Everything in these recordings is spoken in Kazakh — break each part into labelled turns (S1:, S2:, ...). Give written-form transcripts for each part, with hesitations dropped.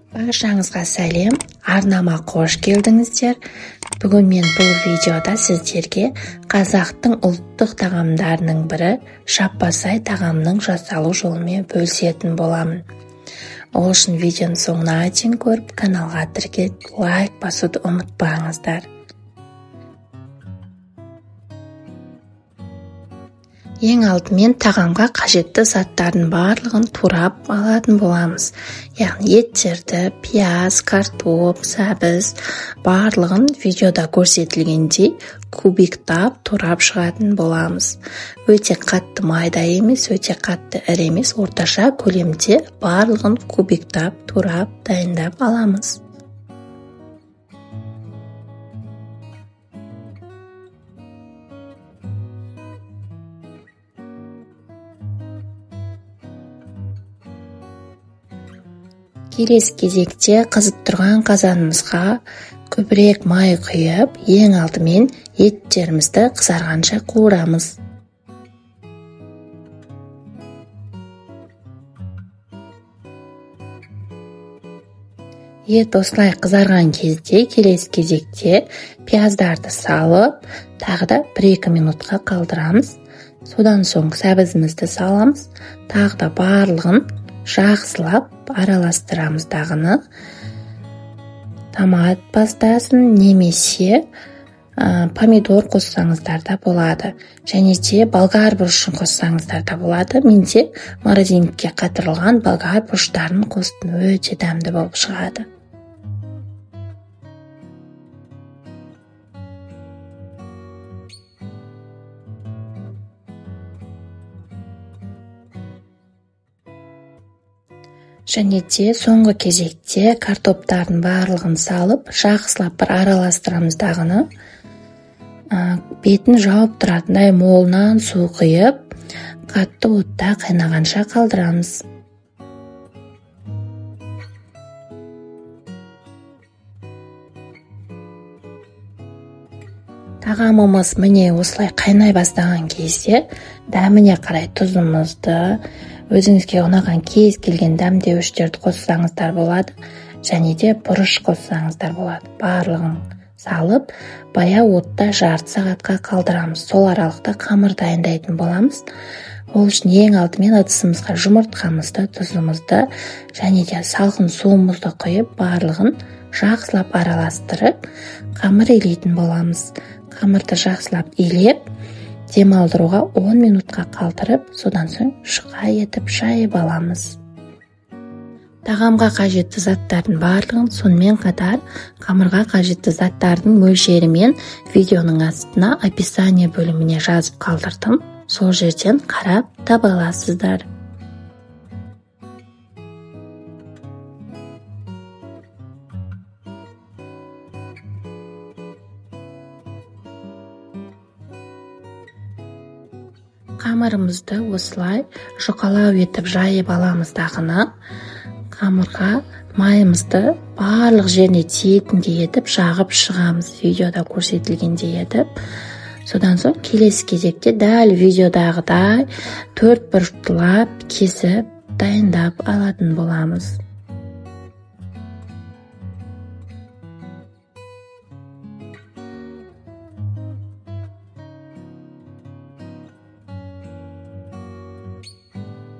S1: Баршаңызға сәлем, арнама қош келдіңіздер. Бүгін мен бұл видеода сіздерге қазақтың ұлттық тағамдарының бірі шаппасай тағамның жасалу жолымен бөлісетін боламын. Ол үшін видеоны соңына дейін көріп, каналға тіркеліп, лайк басуды ұмытпаңыздар. Ең алдымен тағамға қажетті заттардың барлығын турап алатын боламыз. Яғни еттерді, пияз, картоп, сәбіз барлығын видеода көрсетілгендей кубиктап турап шығатын боламыз. Өте қатты майда емес, өте қатты ірі емес, орташа көлемде барлығын кубиктап турап дайындап аламыз. Келесі кезекте қызып тұрған қазанымызға көбірек май құйып, ең алдымен еттерімізді қызарғанша қуырамыз. Ет осылай қызарған кезде келесі кезекте пияздарды салып, тағы да 1-2 минутқа қалдырамыз. Содан соң сәбізімізді саламыз, тағы да барлығын жақсылап араластырамыз дағыны. Томат пастасын немесе помидор қоссаңыздар да болады. Және де болгар бұрышын қоссаңыздар да болады. Менде морозилкаға қатырылған болгар бұрыштарын қостым, өте дәмді болып шығады. Және де соңғы кезекте картоптардың барлығын салып, жақсылап бір араластырамыз дағыны. Бетін жауып тұратындай молынан су құйып, қатты отта қайнағанша қалдырамыз. Тағамымыз міне осылай қайнай бастаған кезде дәміне қарай тұзымызды, өзіңізге ұнаған кез келген дәмдеуіштерді қоссаңыздар болады, және де бұрыш қоссаңыздар болады. Барлығын салып, баяу отта жарты сағатқа қалдырамыз. Сол аралықта қамыр дайындайтын боламыз. Ол үшін ең алдымен ыдысымызға жұмыртқамызды, тұзымызды және де салқын суымызды құйып, барлығын жақсылап араластырып, қамыр илейтін боламыз. Қамырды жақсылап илеп, демалдыруға 10 минутқа қалдырып, содан соң шұқа етіп шайып аламыз. Тағамға қажетті заттардың барлығын, сонымен қатар қамырға қажетті заттардың мөлшерімен видеоның астына описание бөліміне жазып қалдырдым. Сол жерден қарап таба аласыздар. Қамырымызды осылай жұқалау етіп жайып аламыз дағыны. Қамырға майымызды барлық жеріне тиетіндей етіп жағып шығамыз, видеода көрсетілгендей етіп. Содан соң келесі кезекте дәл видеодағыдай 4 бұрыштылап кесіп дайындап алатын боламыз.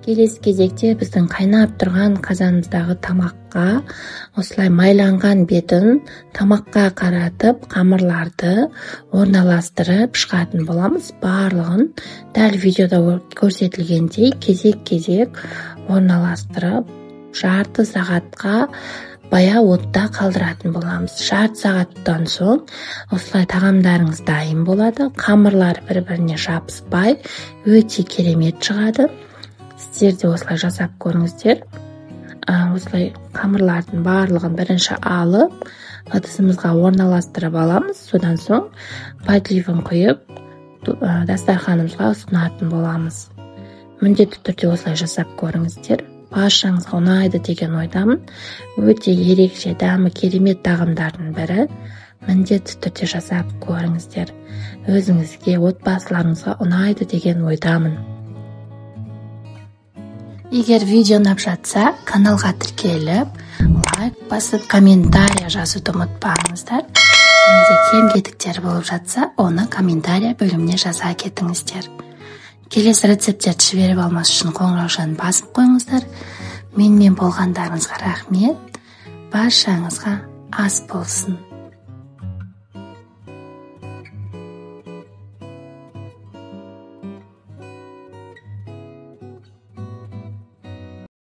S1: Келесі кезекте біздің қайнап тұрған қазанымыздағы тамаққа осылай майланған бетін тамаққа қаратып, қамырларды орналастырып шығатын боламыз. Барлығын дәл видеода көрсетілгендей кезек-кезек орналастырып, жарты сағатқа баяу отта қалдыратын боламыз. Жарты сағаттан соң осылай тағамдарыңыз дайын болады. Қамырлар бір-біріне жабыспай, өте керемет шығады. Сіздер де осылай жасап көріңіздер. Осылай қамырлардың барлығын бірінші алып, ыдысымызға орналастырып аламыз. Содан соң подливын құйып, дастарханымызға ұсынатын боламыз. Міндетті түрде осылай жасап көріңіздер. Баршаңызға ұнайды деген ойдамын. Өте ерекше, дәмі керемет тағамдардың бірі. Міндетті түрде жасап көріңіздер. Өзіңізге, отбасыларыңызға ұнайды деген ойдамын. Егер видео ұнап жатса, каналға тіркеліп, лайк басып, комментарий жазуды ұмытпаңыздар. Және де кем-кетіктер болып жатса, оны комментарий бөліміне жаза кетіңіздер. Келесі рецепттерді жіберіп алмас үшін қоңыраушаны басып қойыңыздар. Менімен болғандарыңызға рахмет. Баршаңызға ас болсын.